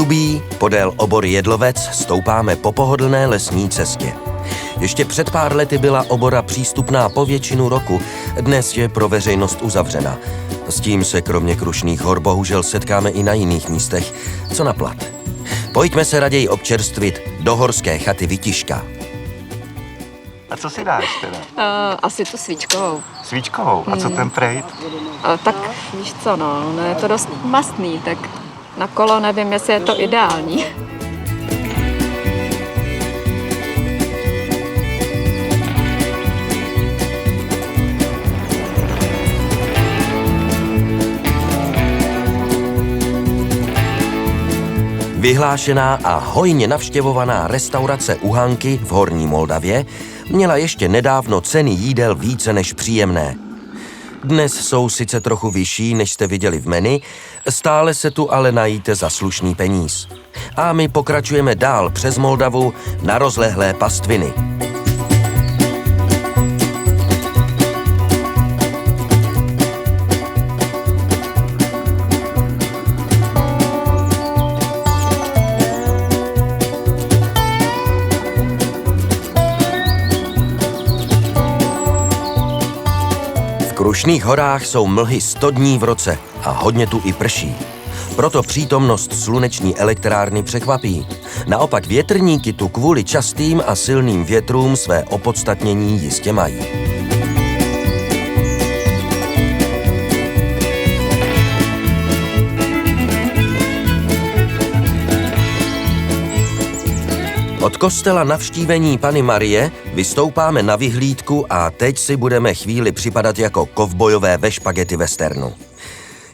Dubí podél obory Jedlovec stoupáme po pohodlné lesní cestě. Ještě před pár lety byla obora přístupná po většinu roku, dnes je pro veřejnost uzavřena. S tím se kromě Krušných hor bohužel setkáme i na jiných místech, co na Plat. Pojďme se raději občerstvit do horské chaty Vytiška. A co si dáš teda? Asi tu svíčkovou. Svíčkovou? A co ten prejt? Tak víš co, no, je to dost mastný, tak na kolo nevím, jestli je to ideální. Vyhlášená a hojně navštěvovaná restaurace Uhanky v Horní Moldavě měla ještě nedávno ceny jídel více než příjemné. Dnes jsou sice trochu vyšší, než jste viděli v menu, stále se tu ale najíte za slušný peníz. A my pokračujeme dál přes Moldavu na rozlehlé pastviny. V Krušných horách jsou mlhy 100 dní v roce a hodně tu i prší. Proto přítomnost sluneční elektrárny překvapí. Naopak větrníky tu kvůli častým a silným větrům své opodstatnění jistě mají. Od kostela Navštívení Panny Marie vystoupáme na vyhlídku a teď si budeme chvíli připadat jako kovbojové ve špagety westernu.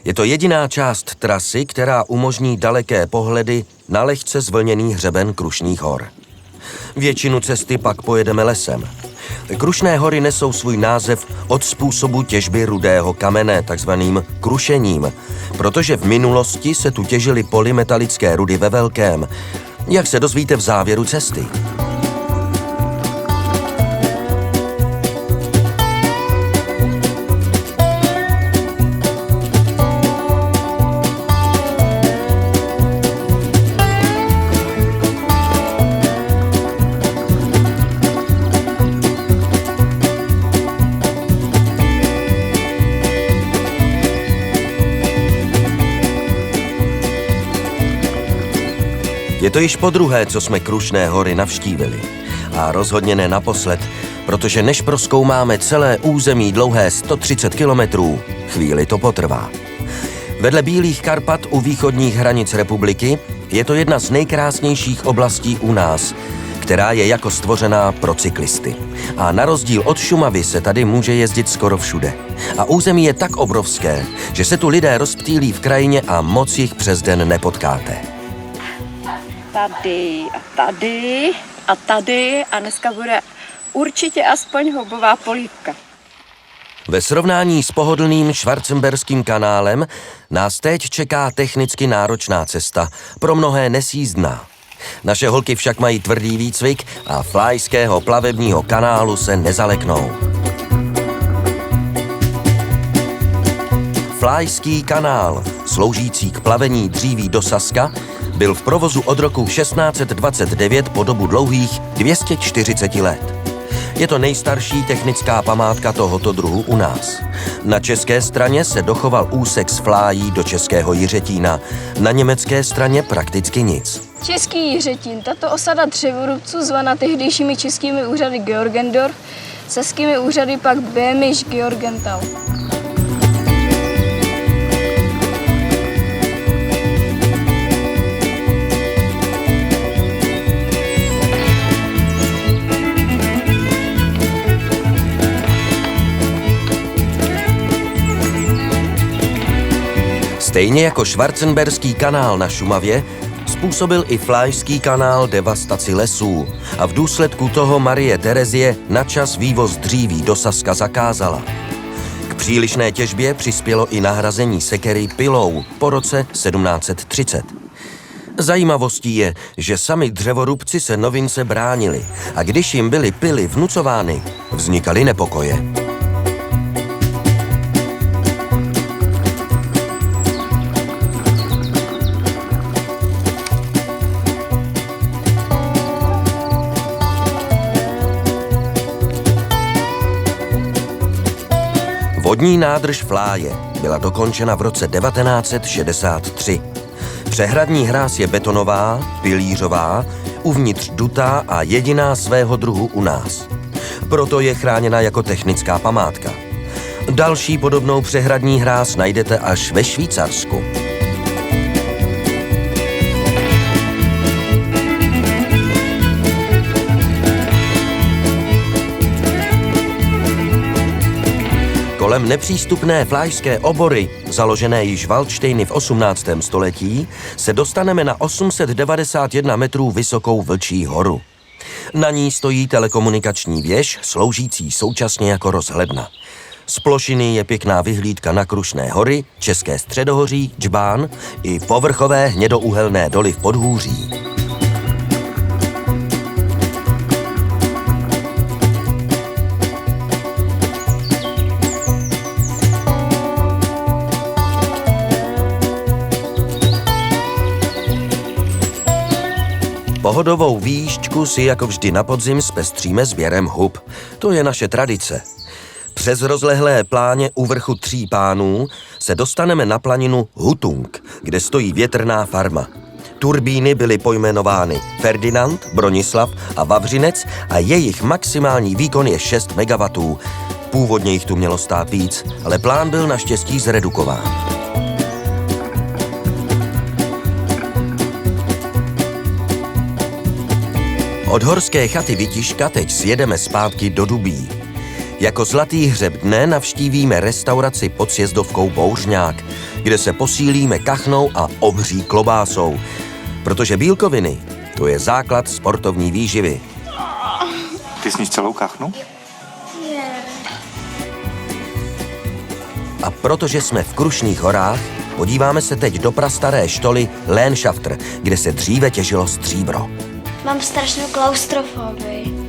Je to jediná část trasy, která umožní daleké pohledy na lehce zvlněný hřeben Krušných hor. Většinu cesty pak pojedeme lesem. Krušné hory nesou svůj název od způsobu těžby rudého kamene, takzvaným krušením, protože v minulosti se tu těžily polymetalické rudy ve velkém, jak se dozvíte v závěru cesty. Je to již podruhé, co jsme Krušné hory navštívili. A rozhodně ne naposled, protože než prozkoumáme celé území dlouhé 130 kilometrů, chvíli to potrvá. Vedle Bílých Karpat u východních hranic republiky je to jedna z nejkrásnějších oblastí u nás, která je jako stvořená pro cyklisty. A na rozdíl od Šumavy se tady může jezdit skoro všude. A území je tak obrovské, že se tu lidé rozptýlí v krajině a moc jich přes den nepotkáte. Tady a tady a tady a dneska bude určitě aspoň houbová polívka. Ve srovnání s pohodlným Schwarzenberským kanálem nás teď čeká technicky náročná cesta, pro mnohé nesjízdná. Naše holky však mají tvrdý výcvik a Flajského plavebního kanálu se nezaleknou. Flajský kanál, sloužící k plavení dříví do Saska, byl v provozu od roku 1629 po dobu dlouhých 240 let. Je to nejstarší technická památka tohoto druhu u nás. Na české straně se dochoval úsek z Flájí do Českého Jiřetína, na německé straně prakticky nic. Český Jiřetín, tato osada dřevorubců zvaná tehdejšími českými úřady Georgendorf, saskými úřady pak Böhmisch Georgenthal. Stejně jako Schwarzenberský kanál na Šumavě, způsobil i Flajský kanál devastaci lesů a v důsledku toho Marie Terezie načas vývoz dříví do Saska zakázala. K přílišné těžbě přispělo i nahrazení sekery pilou po roce 1730. Zajímavostí je, že sami dřevorubci se novince bránili a když jim byly pily vnucovány, vznikaly nepokoje. Vodní nádrž Fláje byla dokončena v roce 1963. Přehradní hráz je betonová, pilířová, uvnitř dutá a jediná svého druhu u nás. Proto je chráněna jako technická památka. Další podobnou přehradní hráz najdete až ve Švýcarsku. Kolem nepřístupné Flajské obory, založené již Valdštejny v 18. století, se dostaneme na 891 metrů vysokou Vlčí horu. Na ní stojí telekomunikační věž, sloužící současně jako rozhledna. Z plošiny je pěkná vyhlídka na Krušné hory, České středohoří, Džbán i povrchové hnědouhelné doly v Podhůří. Pohodovou výjížďku si jako vždy na podzim zpestříme sběrem hub. To je naše tradice. Přes rozlehlé pláně u vrchu Tří pánů se dostaneme na planinu Hutung, kde stojí větrná farma. Turbíny byly pojmenovány Ferdinand, Bronislav a Vavřinec a jejich maximální výkon je 6 MW. Původně jich tu mělo stát víc, ale plán byl naštěstí zredukován. Od horské chaty Vytiška teď sjedeme zpátky do Dubí. Jako zlatý hřeb dne navštívíme restauraci pod sjezdovkou Bouřňák, kde se posílíme kachnou a obří klobásou, protože bílkoviny to je základ sportovní výživy. Ty sníš celou kachnu? A protože jsme v Krušných horách, podíváme se teď do prastaré štoly Länschafter, kde se dříve těžilo stříbro. Mám strašnou klaustrofobii.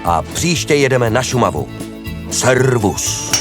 A příště jedeme na Šumavu. Servus!